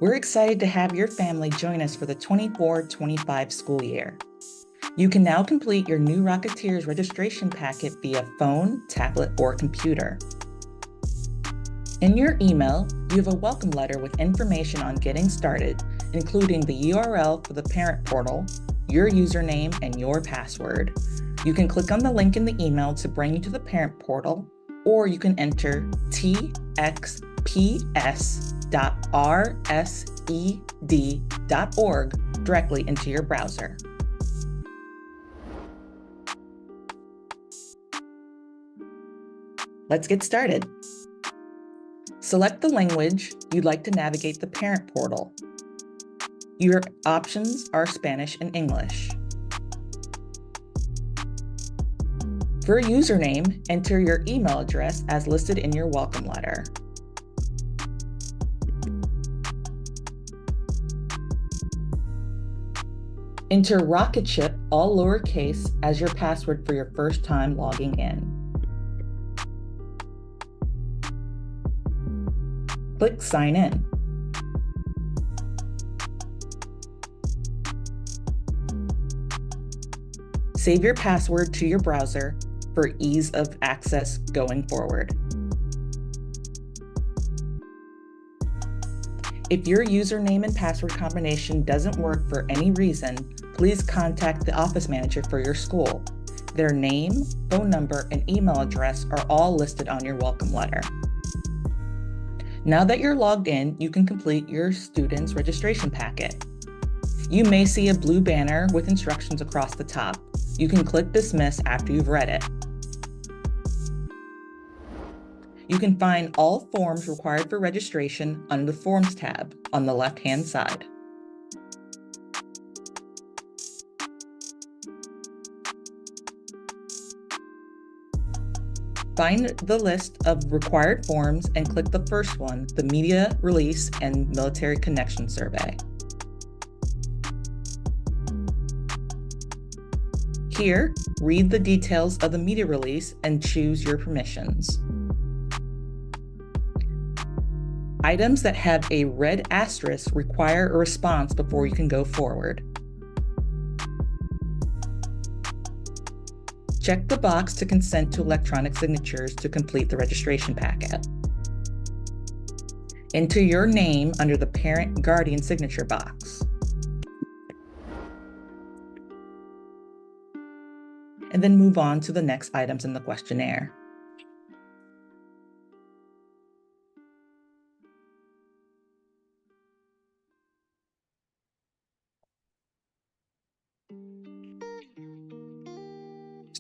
We're excited to have your family join us for the 24-25 school year. You can now complete your new Rocketeers registration packet via phone, tablet, or computer. In your email, you have a welcome letter with information on getting started, including the URL for the parent portal, your username, and your password. You can click on the link in the email to bring you to the parent portal, or you can enter txps.rsed.org directly into your browser. Let's get started. Select the language you'd like to navigate the parent portal. Your options are Spanish and English. For a username, enter your email address as listed in your welcome letter. Enter Rocketship, all lowercase, as your password for your first time logging in. Click Sign In. Save your password to your browser for ease of access going forward. If your username and password combination doesn't work for any reason, please contact the office manager for your school. Their name, phone number, and email address are all listed on your welcome letter. Now that you're logged in, you can complete your student's registration packet. You may see a blue banner with instructions across the top. You can click Dismiss after you've read it. You can find all forms required for registration under the Forms tab on the left-hand side. Find the list of required forms and click the first one, the Media Release and Military Connection Survey. Here, read the details of the media release and choose your permissions. Items that have a red asterisk require a response before you can go forward. Check the box to consent to electronic signatures to complete the registration packet. Enter your name under the parent guardian signature box. And then move on to the next items in the questionnaire.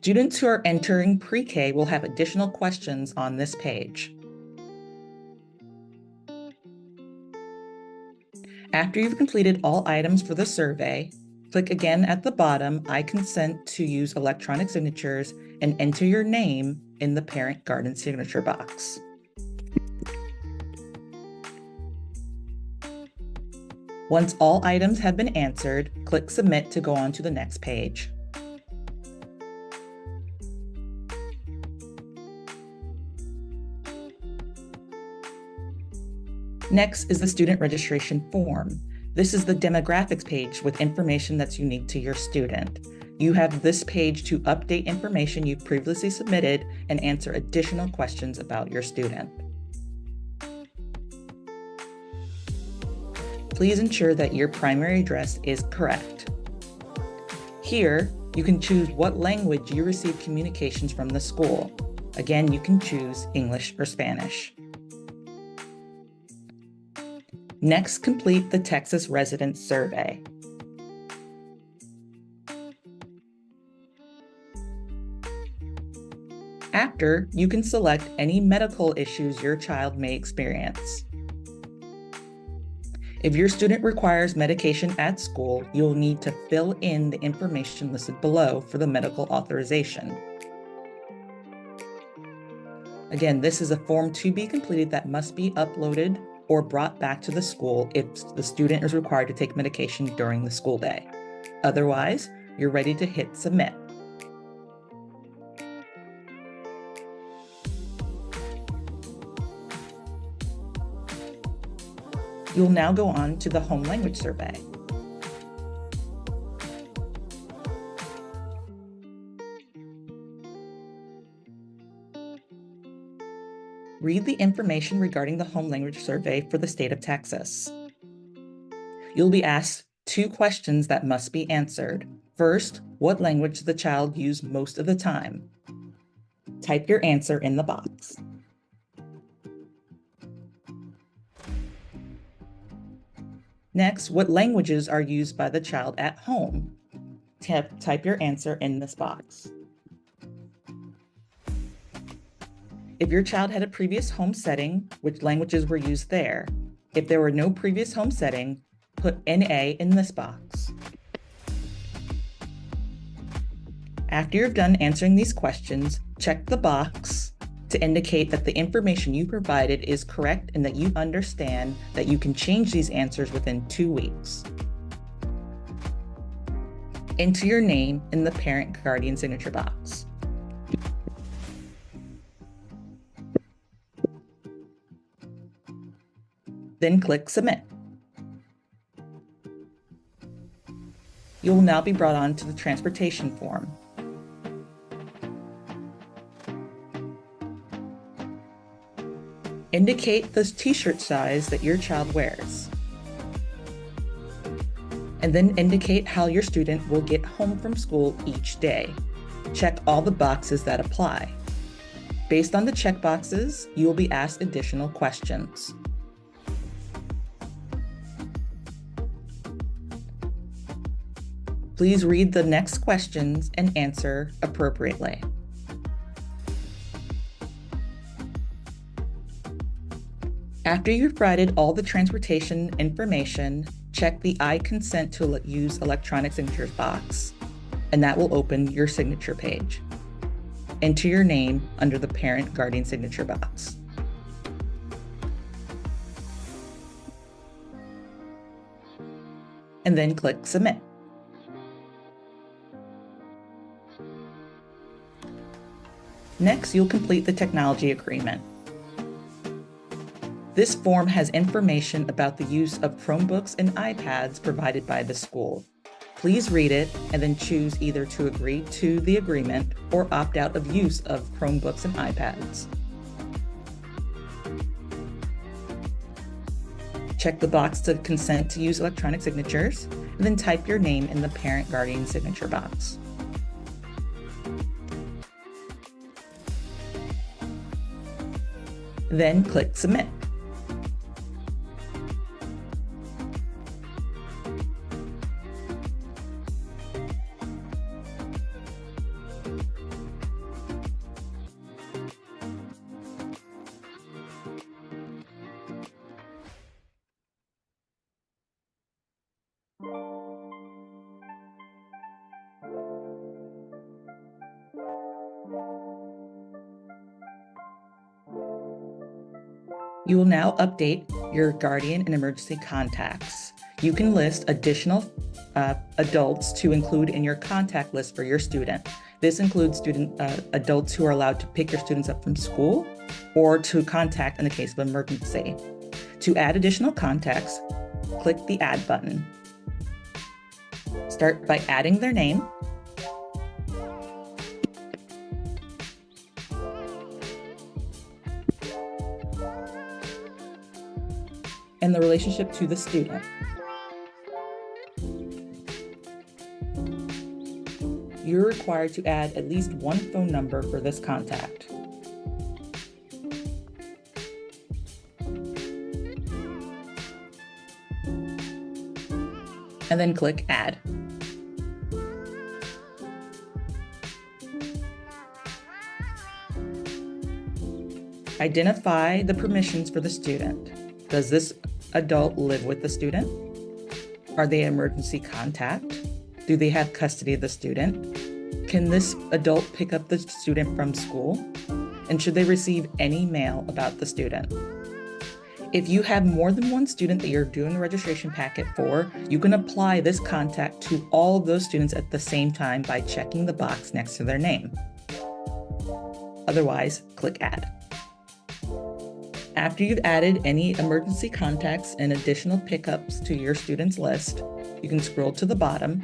Students who are entering pre-K will have additional questions on this page. After you've completed all items for the survey, click again at the bottom, I consent to use electronic signatures, and enter your name in the parent guardian signature box. Once all items have been answered, click Submit to go on to the next page. Next is the student registration form. This is the demographics page with information that's unique to your student. You have this page to update information you've previously submitted and answer additional questions about your student. Please ensure that your primary address is correct. Here, you can choose what language you receive communications from the school. Again, you can choose English or Spanish. Next, complete the Texas Residence Survey. After, you can select any medical issues your child may experience. If your student requires medication at school, you'll need to fill in the information listed below for the medical authorization. Again, this is a form to be completed that must be uploaded or brought back to the school if the student is required to take medication during the school day. Otherwise, you're ready to hit Submit. You'll now go on to the home language survey. Read the information regarding the home language survey for the state of Texas. You'll be asked 2 questions that must be answered. First, what language does the child use most of the time? Type your answer in the box. Next, what languages are used by the child at home? Type your answer in this box. If your child had a previous home setting, which languages were used there? If there were no previous home setting, put NA in this box. After you're done answering these questions, check the box to indicate that the information you provided is correct and that you understand that you can change these answers within 2 weeks. Enter your name in the parent guardian signature box. Then click Submit. You will now be brought on to the transportation form. Indicate the t-shirt size that your child wears. And then indicate how your student will get home from school each day. Check all the boxes that apply. Based on the checkboxes, you will be asked additional questions. Please read the next questions and answer appropriately. After you've provided all the transportation information, check the I consent to use electronic signatures box, and that will open your signature page. Enter your name under the parent guardian signature box. And then click Submit. Next, you'll complete the technology agreement. This form has information about the use of Chromebooks and iPads provided by the school. Please read it and then choose either to agree to the agreement or opt out of use of Chromebooks and iPads. Check the box to consent to use electronic signatures, and then type your name in the parent guardian signature box. Then click Submit. You will now update your guardian and emergency contacts. You can list additional adults to include in your contact list for your student. This includes adults who are allowed to pick your students up from school or to contact in the case of emergency. To add additional contacts, click the Add button. Start by adding their name. And the relationship to the student. You're required to add at least one phone number for this contact. And then click Add. Identify the permissions for the student. Does this adult live with the student? Are they an emergency contact? Do they have custody of the student? Can this adult pick up the student from school? And should they receive any mail about the student? If you have more than one student that you're doing the registration packet for, you can apply this contact to all of those students at the same time by checking the box next to their name. Otherwise, click Add. After you've added any emergency contacts and additional pickups to your students list, you can scroll to the bottom.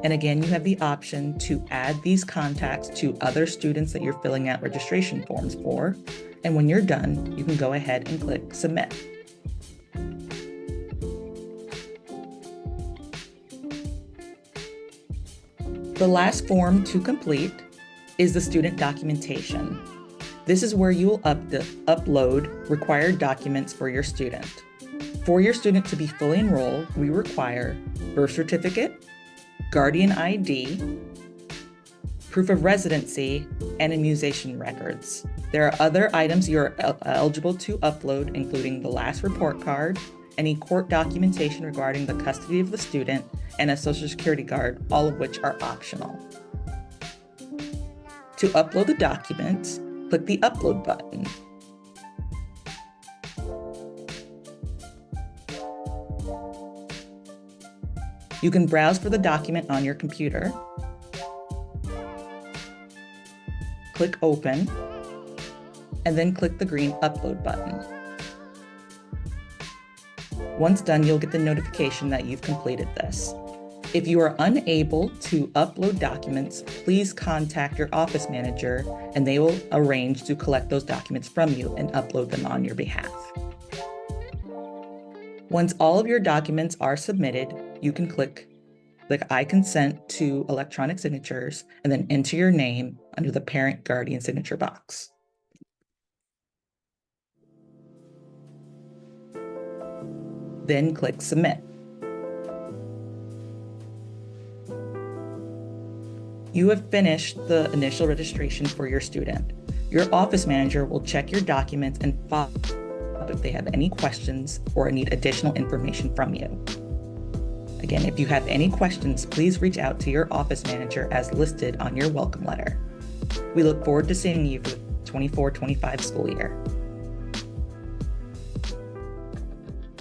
And again, you have the option to add these contacts to other students that you're filling out registration forms for. And when you're done, you can go ahead and click Submit. The last form to complete is the student documentation. This is where you will upload required documents for your student. For your student to be fully enrolled, we require birth certificate, guardian ID, proof of residency, and immunization records. There are other items you're eligible to upload, including the last report card, any court documentation regarding the custody of the student, and a Social Security card, all of which are optional. To upload the documents, click the Upload button. You can browse for the document on your computer. Click Open, and then click the green Upload button. Once done, you'll get the notification that you've completed this. If you are unable to upload documents, please contact your office manager and they will arrange to collect those documents from you and upload them on your behalf. Once all of your documents are submitted, you can click I consent to electronic signatures and then enter your name under the parent guardian signature box. Then click Submit. You have finished the initial registration for your student. Your office manager will check your documents and follow up if they have any questions or need additional information from you. Again, if you have any questions, please reach out to your office manager as listed on your welcome letter. We look forward to seeing you for the 24-25 school year.